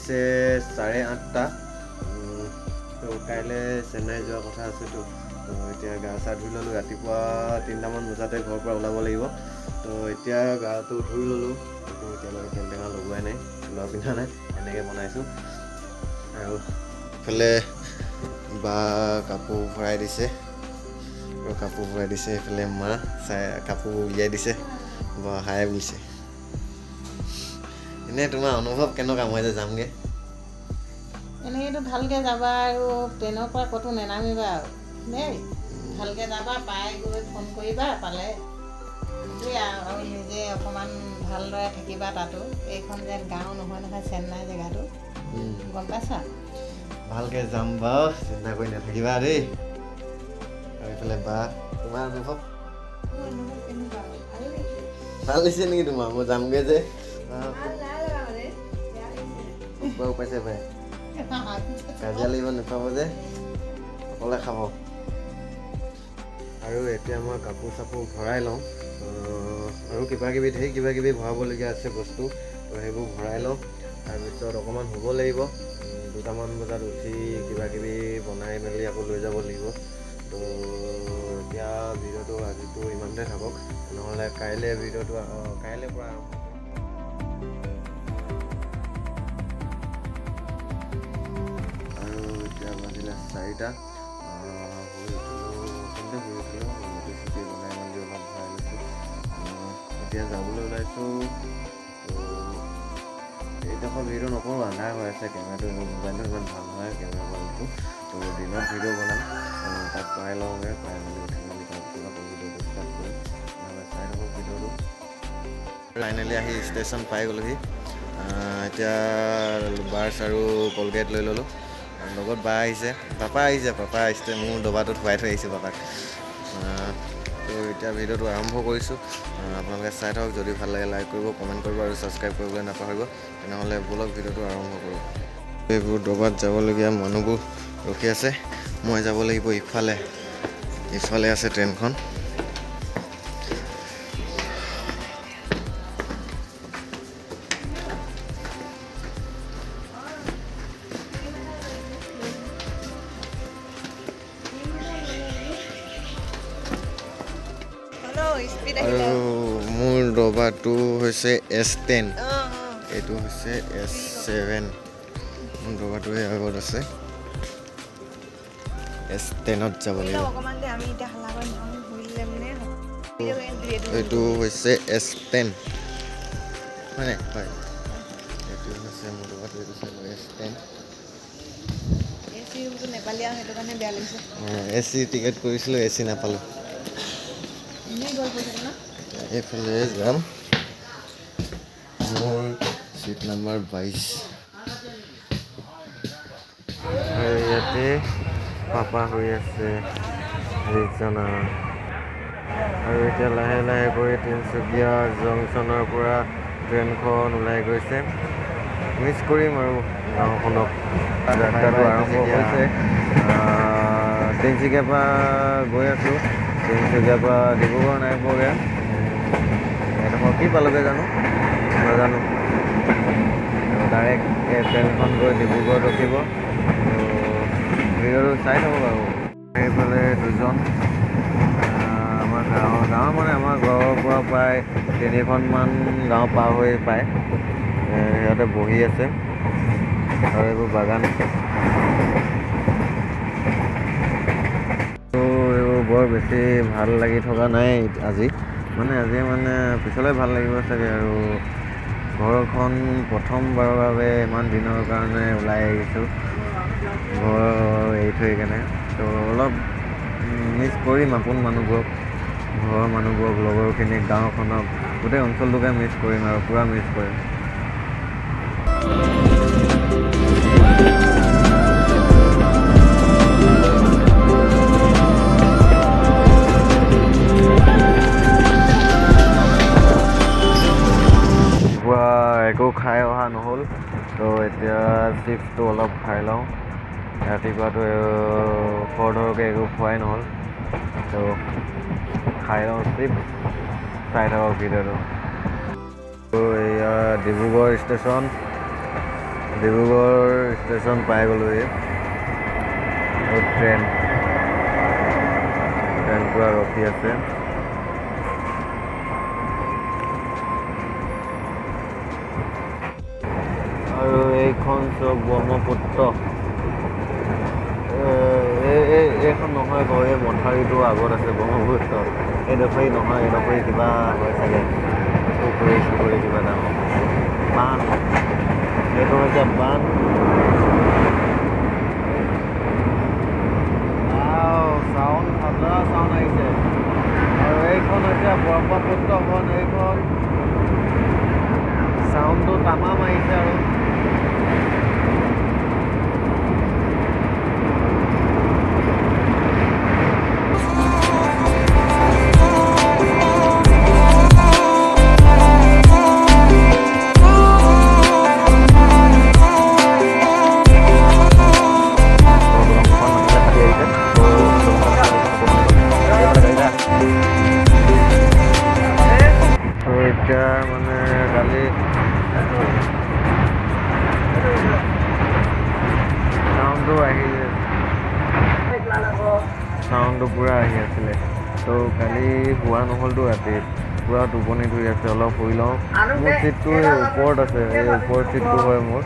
বাজিছে 8:30টা। তো কাইলৈ চেন্নাই যোৱাৰ কথা আছেতো। তো এতিয়া গা চা ধুই ল'লোঁ। ৰাতিপুৱা 3টামান বজাতে ঘৰৰ পৰা ওলাব লাগিব। তো এতিয়া গাটো ধুই ল'লোঁ। কিন্তু এতিয়ালৈকে তেল টেঙা লগোৱাই নাই, চোলা পিন্ধা নাই, এনেকৈ বনাইছোঁ। আৰু ইফালে বা কাপোৰ ভৰাই দিছে, এইফালে মা কাপোৰ উলিয়াই দিছে, বা হাই বুলিছে। এনেই তোমাৰ অনুভৱ কেনেকুৱা? মই যে যামগৈ এনেকৈতো ভালকৈ যাবা আৰু ট্ৰেইনৰ পৰা ক'তো নেনামিবা আৰু দেই। ভালকৈ যাবা, পাই গৈ ফোন কৰিবা পালে দেই। আৰু নিজে অকণমান ভালদৰে থাকিবা তাতো। এইখন যেন গাঁও নহয় নহয়, চেন্নাই জেগাটো, গম পাইছা? ভালকৈ যাম বাৰু, চিন্তা কৰি নাথাকিবা দেই। আৰু এইফালে বা, তোমাৰ অনুভৱ ভাল লাগিছে নেকি তোমাৰ? মই যামগৈ যে পাইছে পাই কাজিয়া লাগিব নাপাব যে, অকলে খাব। আৰু এতিয়া মই কাপোৰ চাপোৰ ভৰাই লওঁ। আৰু ঢেৰ কিবা কিবি ভৰাবলগীয়া আছে বস্তু। তো সেইবোৰ ভৰাই লওঁ। তাৰপিছত অকণমান শুব লাগিব। 2টামান বজাত উঠি কিবা কিবি বনাই মেলি আকৌ লৈ যাব লাগিব। তো এতিয়া ভিডিঅ'টো আজিতো ইমানতে থাকক, নহ'লে কাইলৈ ভিডিঅ'টো কাইলৈ পৰা আৰম্ভ কৰিম। আৰু এতিয়া বাজিলে 4টা। শুই উঠিলোঁ, ৰুটি চুটি বনাই মেলি অলপ ভৰাই লৈছোঁ। এতিয়া যাবলৈ ওলাইছোঁ। তো এইডোখৰ ভিডিঅ' নকৰোঁ, আন্ধাৰ হৈ আছে। কেমেৰাটো মোবাইলটো ইমান ভাল নহয়, কেমেৰা কোৱালিটিটো। তো দিনত ভিডিঅ' বনাম। তাত পাই লওঁগৈ, পাই মেলি উঠি মেলি তাৰপিছত আকৌ ভিডিঅ'টো ষ্টাৰ্ট কৰিম। নহ'লে চাই থাকক ভিডিঅ'টো। ফাইনেলি আহি ষ্টেচন পাই গ'লোহি। এতিয়া ব্ৰাছ আৰু কলগেট লৈ ল'লোঁ। লগত বা আহিছে, পাপা আহিছে। মোৰ ডবাটোত শুৱাই থৈ আহিছোঁ পাপাক। তো এতিয়া ভিডিঅ'টো আৰম্ভ কৰিছোঁ। আপোনালোকে চাই থাকক। যদি ভাল লাগে লাইক কৰিব, কমেণ্ট কৰিব আৰু ছাবস্ক্ৰাইব কৰিবলৈ নাপাহৰিব। তেনেহ'লে ব'লক ভিডিঅ'টো আৰম্ভ কৰোঁ। এইবোৰ ডবাত যাবলগীয়া মানুহবোৰ ৰখি আছে। মই যাব লাগিব ইফালে আছে ট্ৰেইনখন। আৰু মোৰ ডবাটো হৈছে S10, এইটো হৈছে S7। মোৰ ডবাটোৱে আগত আছে। S10ত যাব লাগিব। এইটো হৈছে S10, হয়নে? হয়, এইটো হৈছে মোৰ ডবাটো, এইটো চাব S10। AC ৰুমটো নেপালী আৰু সেইটো কাৰণে বেয়া লাগিছে। AC টিকেট কৰিছিলোঁ, AC নাপালোঁ। এইফালে যাম। মোৰ চিট নাম্বাৰ 22। আৰু ইয়াতে পাপা হৈ আছে ৰিজনা। আৰু এতিয়া লাহে লাহে কৰি তিনিচুকীয়া জংচনৰ পৰা ট্ৰেইনখন ওলাই গৈছে। মিছ কৰিম আৰু গাঁওখনক। যাত্ৰাটো আৰম্ভ হৈছে। তিনিচুকীয়াৰ পৰা গৈ আছোঁ। তিনিচুকীয়াৰ পৰা ডিব্ৰুগড় নাই পোৱাগৈ। এডোখৰ কি পালোগৈ জানো, নাজানো। ডাইৰেক্ট ট্ৰেইনখন গৈ ডিব্ৰুগড়ত ৰখিব। ভিডিঅ'টো চাই থাকক আৰু। সেইফালে দুজন আমাৰ গাঁৱৰ মানে আমাৰ ঘৰৰ পৰা প্ৰায় 3খনমান গাঁও পাৰ হৈ পায়। সিহঁতে বহি আছে আৰু এইবোৰ বাগান। এইবোৰ বৰ বেছি ভাল লাগি থকা নাই আজি মানে পিছলৈ ভাল লাগিব চাগে। আৰু ঘৰখন প্ৰথমবাৰৰ বাবে ইমান দিনৰ কাৰণে ওলাই আহিছোঁ, ঘৰ এৰি থৈ কেনে। তো অলপ মিছ কৰিম আপোন মানুহবোৰক, ঘৰৰ মানুহবোৰক, লগৰখিনিক, গাঁওখনক, গোটেই অঞ্চলটোকে মিছ কৰিম আৰু পূৰা মিছ কৰিম। একো খাই অহা নহ'ল। তো এতিয়া চিপছটো অলপ খাই লওঁ। ৰাতিপুৱাটো খৰধৰকৈ একো খোৱাই নহ'ল। তো খাই লওঁ চিপছ, চাই থাকক ভিডিঅ'টো। তো এয়া ডিব্ৰুগড় ষ্টেচন। ডিব্ৰুগড় ষ্টেচন পাই গ'লোহি। ট্ৰেইন পূৰা ৰখি আছে। আৰু এইখন চব ব্ৰহ্মপুত্ৰ। এইখন নহয় ঘৰ, এই মথাউৰিটো আগত আছে ব্ৰহ্মপুত্ৰ। এইডোখৰি নহয়, এইডোখৰি কিবা হয় চাগে, পুখুৰী কিবা ডাঙৰ বান্ধ। এইটো হৈছে বান্ধ। চাউণ্ড হাজাৰা চাউণ্ড আহিছে। আৰু এইখন হৈছে ব্ৰহ্মপুত্ৰখন। এইখন চাউণ্ডটো তামাম আহিছে। আৰু এতিয়া মানে কালি চাউণ্ডটো পূৰা আহি আছিলে। তো কালি শোৱা নহ'লতো ৰাতি, পূৰা টোপনি ধৰি আছে। অলপ শুই লওঁ। মোৰ চিটটো ওপৰত আছে, এই ওপৰৰ চিটটো হয় মোৰ,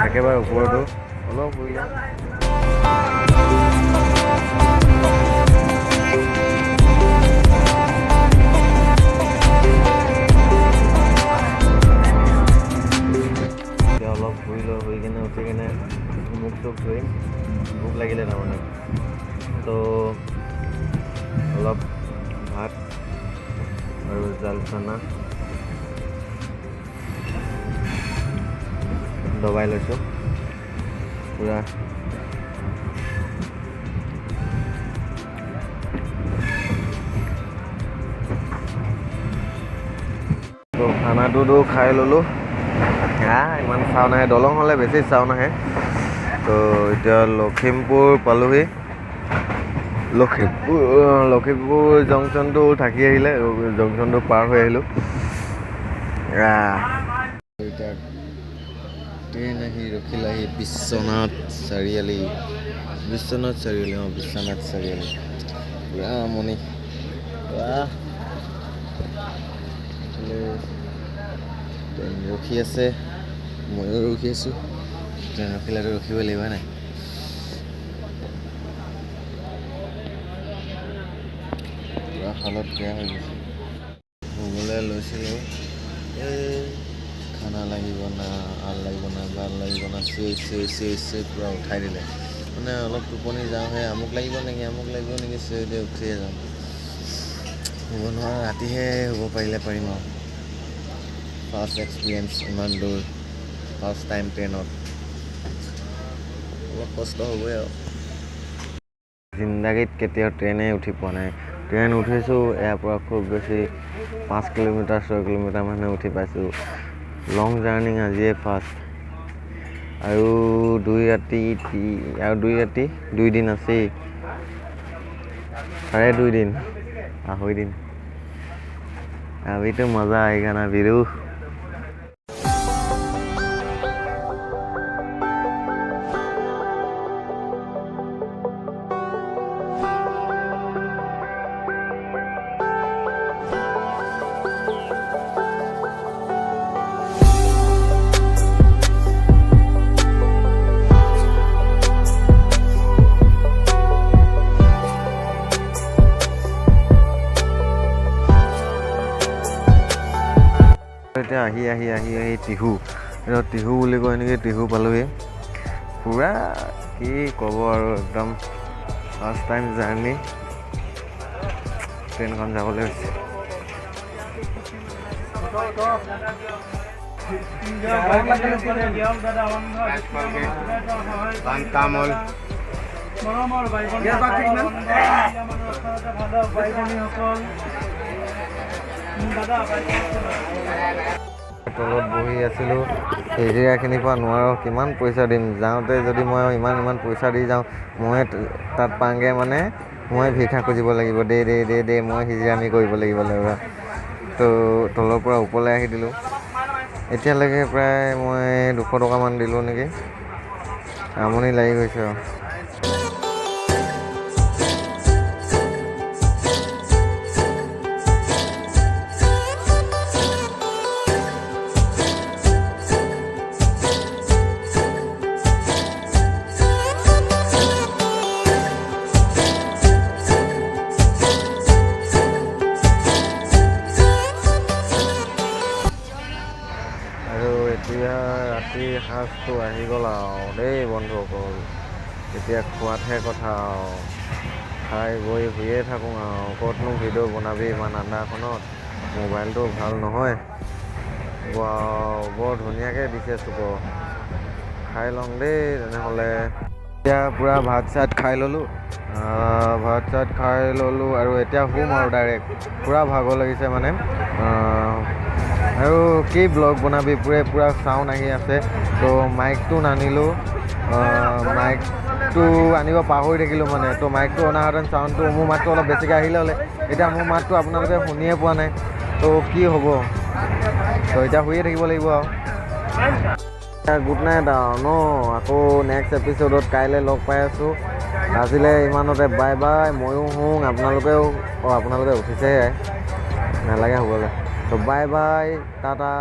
একেবাৰে ওপৰতো। অলপ শুই লওঁ। অলপ শুই কিনে উঠি কিনে মুখ চুখ ধুই, ভোক লাগিলে তাৰমানে। তো অলপ ভাত আৰু জাল চানা দবাই লৈছোঁ পূৰা। তো খানাটোতো খাই ল'লোঁ। ইমান চাউণ্ড নাহে, দলং হ'লে বেছি চাউণ্ড আহে। তো এতিয়া লখিমপুৰ পালোহি। লখিমপুৰ জংচনটো থাকি আহিলে, জংচনটো পাৰ হৈ আহিলোঁ। এতিয়া ট্ৰেইন আহি ৰখিলাহি বিশ্বনাথ চাৰিআলি। পূৰা আমনি। ট্ৰেইন ৰখি আছে, ময়ো ৰখি আছোঁ। ট্ৰেইন ৰখিলেতো ৰখিবই লাগিব নাই। পূৰা হালত বেয়া হৈ গৈছে। শুবলৈ লৈছিলোঁ, এই খানা লাগিব না, ভাল লাগিব না, চিঞৰি পূৰা উঠাই দিলে। মানে অলপ টোপনি যাওঁহে, আমুক লাগিব নেকি চিঞৰি দিয়ে, উঠিয়ে যাওঁ। শুব নোৱাৰা, ৰাতিহে শুব পাৰিলে পাৰিম আৰু। ফাৰ্ষ্ট এক্সপিৰিয়েঞ্চ ইমান দূৰ, ফাৰ্ষ্ট টাইম ট্ৰেইনত, অলপ কষ্ট হ'বই আৰু। জিন্দাগীত কেতিয়াও ট্ৰেইনেই উঠি পোৱা নাই। ট্ৰেইন উঠিছোঁ, ইয়াৰ পৰা খুব বেছি 5 কিলোমিটাৰ 6 কিলোমিটাৰ মানে উঠি পাইছোঁ। লং জাৰ্ণি আজিয়ে ফাৰ্ষ্ট। আৰু 2 দিন আছেই, 2.5 দিন, আঢ়ৈ দিন। अभी तो मज़ा आएगा ना वीरू। এতিয়া আহি টিহু বুলি কয় নেকি, টিহু পালোহি। পূৰা কি ক'ব আৰু, একদম ফাৰ্ষ্ট টাইম জাৰ্ণি। ট্ৰেইনখন যাবলৈ হৈছে। তলত বহি আছিলোঁ, হেজিৰাখিনিৰ পৰা নোৱাৰোঁ, কিমান পইচা দিম। যাওঁতে যদি মই ইমান পইচা দি যাওঁ, মই তাত পাংগে মানে মই ভিক্ষা খুজিব লাগিব, দে মই হিজিৰামি কৰিব লাগিব। তো তলৰ পৰা ওপৰলৈ আহি দিলোঁ। এতিয়ালৈকে প্ৰায় মই 200 টকামান দিলোঁ নেকি। আমনি লাগি গৈছে আৰু। এতিয়া ৰাতিৰ সাঁজটো আহি গ'ল আৰু দেই বন্ধুসকল। এতিয়া খোৱাতহে কথা আৰু। খাই বৈ শুয়ে থাকোঁ আৰু। ক'তনো ভিডিঅ' বনাবি ইমান আন্ধাৰখনত, মোবাইলটো ভাল নহয়। বৰ ধুনীয়াকৈ দিছে চুপ। খাই লওঁ দেই তেনেহ'লে। এতিয়া পূৰা ভাত চাত খাই ল'লোঁ আৰু এতিয়া শুম আৰু ডাইৰেক্ট। পূৰা ভাগৰ লাগিছে মানে। আৰু কি ব্লগ বনাবি, পূৰা চাউণ্ড আহি আছে। তো মাইকটো নানিলোঁ, মাইকটো আনিব পাহৰি থাকিলোঁ মানে। তো মাইকটো অনাহেঁতেন চাউণ্ডটো মোৰ মাতটো অলপ বেছিকৈ আহিলে হ'লে। এতিয়া মোৰ মাতটো আপোনালোকে শুনিয়ে পোৱা নাই, তো কি হ'ব। তো এতিয়া শুয়ে থাকিব লাগিব আৰু। গুড নাইট আৰু ন। আকৌ নেক্সট এপিছ'ডত কাইলৈ লগ পাই আছোঁ। আজিলৈ ইমানতে বাই বাই। ময়ো শুওঁ, আপোনালোকে উঠিছেহে, নালাগে শুবলৈ। তো বাই বাই, টাটা।